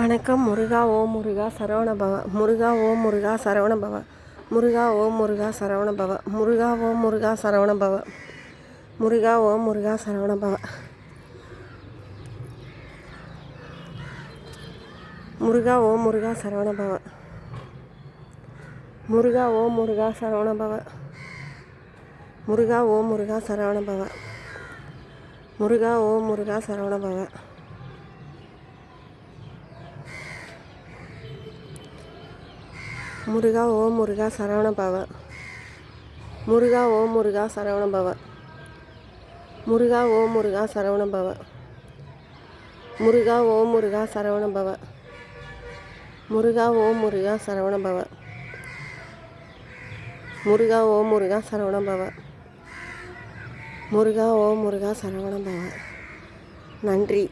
வணக்கம். முருகா ஓம் முருகா சரவணபவ. முருகா ஓம் முருகா சரவணபவ. முருகா ஓம் முருகா சரவணபவ. முருகா ஓம் முருகா சரவணபவ. முருகா ஓம் முருகா சரவணபவ. முருகா ஓம் முருகா சரவணபவ. முருகா ஓம் முருகா சரவணபவ. முருகா ஓம் முருகா சரவணபவ. முருகா ஓம் முருகா சரவணபவ. முருகா ஓம் முருகா சரவணபவ. முருகா ஓம் முருகா சரவணபவ. முருகா ஓம் முருகா சரவணபவ. முருகா ஓம் முருகா சரவணபவ. முருகா ஓம் முருகா சரவணபவ. முருகா ஓம் முருகா சரவணபவ. முருகா ஓம் முருகா சரவணபவ. நன்றி.